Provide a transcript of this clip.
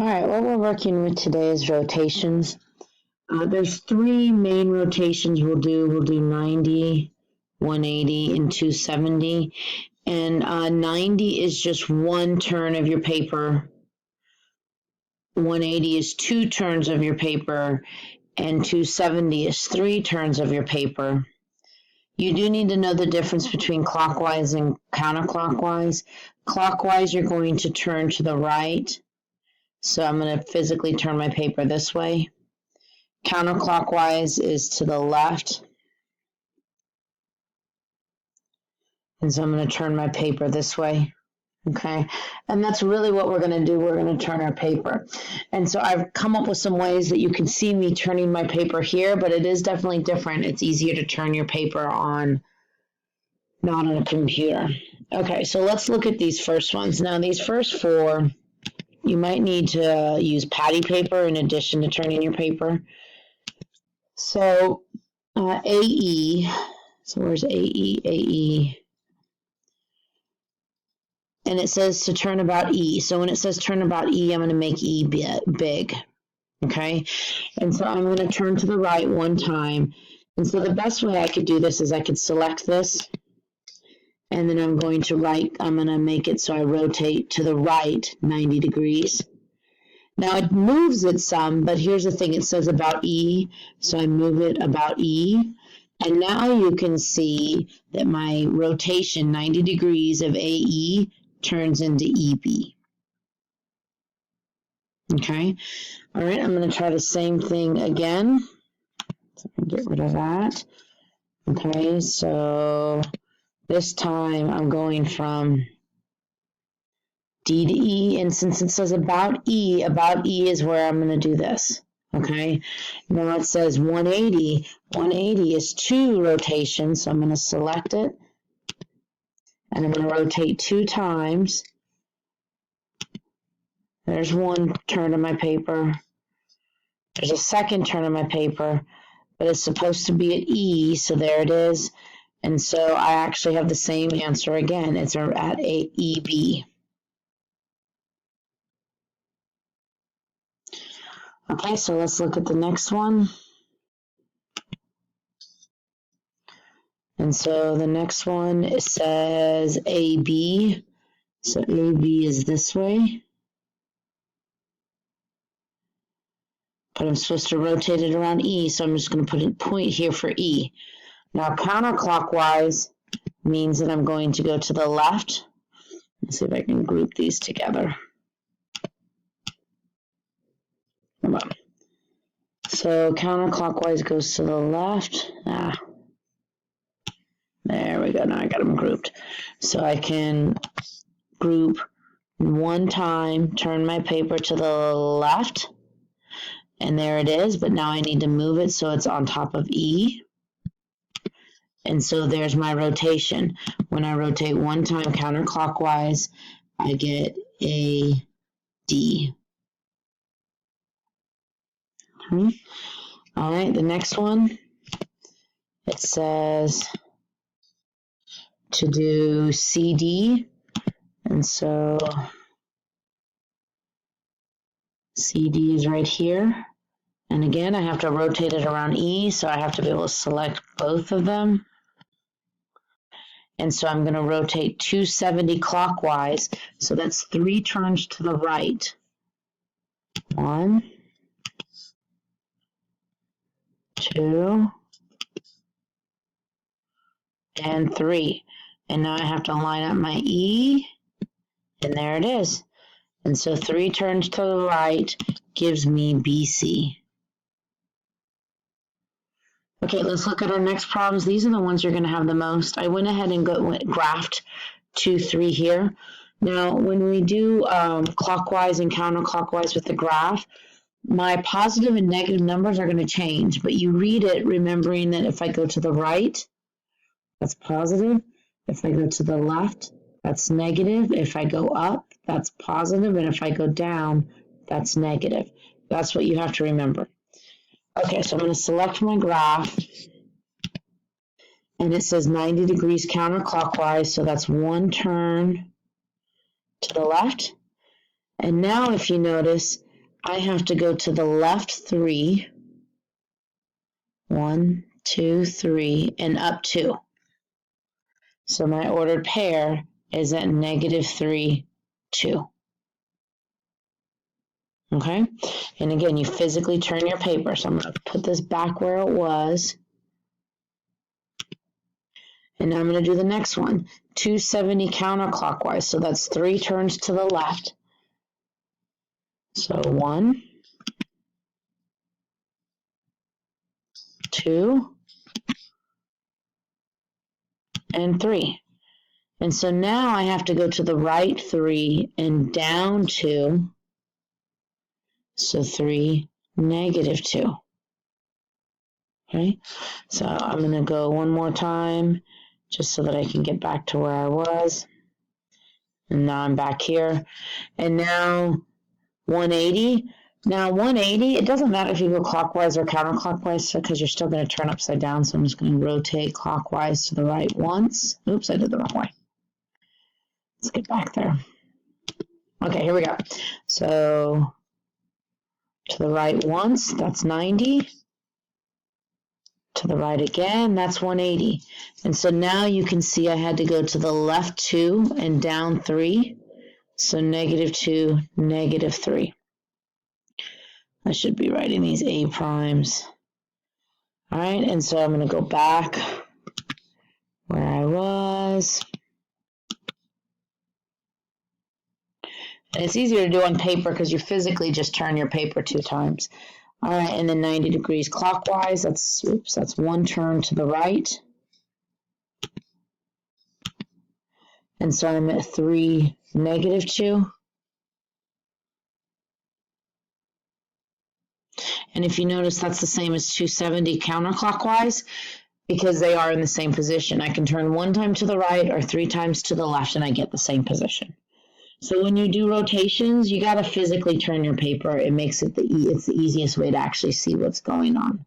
All right, what we're working with today is rotations. There's three main rotations we'll do. We'll do 90, 180, and 270. And 90 is just one turn of your paper. 180 is two turns of your paper. And 270 is three turns of your paper. You do need to know the difference between clockwise and counterclockwise. Clockwise, you're going to turn to the right. So I'm going to physically turn my paper this way. Counterclockwise is to the left. And so I'm going to turn my paper this way. Okay. And that's really what we're going to do. We're going to turn our paper. And so I've come up with some ways that you can see me turning my paper here, but it is definitely different. It's easier to turn your paper on, not on a computer. Okay. So let's look at these first ones. Now, these first four, you might need to use patty paper in addition to turning your paper. So AE, so where's AE? AE. And it says to turn about E. So when it says turn about E, I'm going to make E big. Okay? And so I'm going to turn to the right one time. And so the best way I could do this is I could select this. And then I'm going to make it so I rotate to the right 90 degrees. Now it moves it some, but here's the thing. It says about E. So I move it about E. And now you can see that my rotation 90 degrees of AE turns into EB. Okay. All right. I'm going to try the same thing again. So I can get rid of that. Okay. So this time I'm going from D to E. And since it says about E is where I'm going to do this. Okay. Now it says 180. 180 is two rotations. So I'm going to select it. And I'm going to rotate two times. There's one turn of my paper. There's a second turn of my paper, but it's supposed to be at E, so there it is. And so I actually have the same answer again. It's at EB. Okay, so let's look at the next one. And so the next one, it says AB. So AB is this way. But I'm supposed to rotate it around E, so I'm just going to put a point here for E. Now, counterclockwise means that I'm going to go to the left. Let's see if I can group these together. Come on. So counterclockwise goes to the left. There we go. Now I got them grouped. So I can group one time, turn my paper to the left, and there it is. But now I need to move it so it's on top of E. And so there's my rotation. When I rotate one time counterclockwise, I get a D. Okay. All right, the next one, it says to do CD. And so CD is right here. And again, I have to rotate it around E, so I have to be able to select both of them. And so I'm going to rotate 270 clockwise. So that's three turns to the right. 1, 2, and 3. And now I have to line up my E, and there it is. And so 3 turns to the right gives me BC. Okay, let's look at our next problems. These are the ones you're going to have the most. I went ahead and graphed 2, 3 here. Now, when we do clockwise and counterclockwise with the graph, my positive and negative numbers are going to change, but you read it remembering that if I go to the right, that's positive. If I go to the left, that's negative. If I go up, that's positive. And if I go down, that's negative. That's what you have to remember. Okay, so I'm going to select my graph. And it says 90 degrees counterclockwise, so that's one turn to the left. And now if you notice, I have to go to the left 3. 1, 2, 3, and up 2. So my ordered pair is at -3, 2. Okay? And again, you physically turn your paper. So I'm going to put this back where it was. And now I'm going to do the next one. 270 counterclockwise. So that's 3 turns to the left. So 1, 2, and 3. And so now I have to go to the right 3 and down 2. So 3, -2. Okay, so I'm going to go one more time just so that I can get back to where I was. And now I'm back here. And now 180. Now 180, it doesn't matter if you go clockwise or counterclockwise because you're still going to turn upside down. So I'm just going to rotate clockwise to the right once. Oops, I did the wrong way. Let's get back there. Okay, here we go. So to the right once, that's 90. To the right again, that's 180. And so now you can see I had to go to the left 2 and down 3. So -2, -3. I should be writing these A primes. All right, and so I'm going to go back where I was. And it's easier to do on paper because you physically just turn your paper 2 times. All right, and then 90 degrees clockwise. That's 1 turn to the right. And so I'm at 3, -2. And if you notice, that's the same as 270 counterclockwise because they are in the same position. I can turn 1 time to the right or 3 times to the left and I get the same position. So when you do rotations, you got to physically turn your paper. It makes it it's the easiest way to actually see what's going on.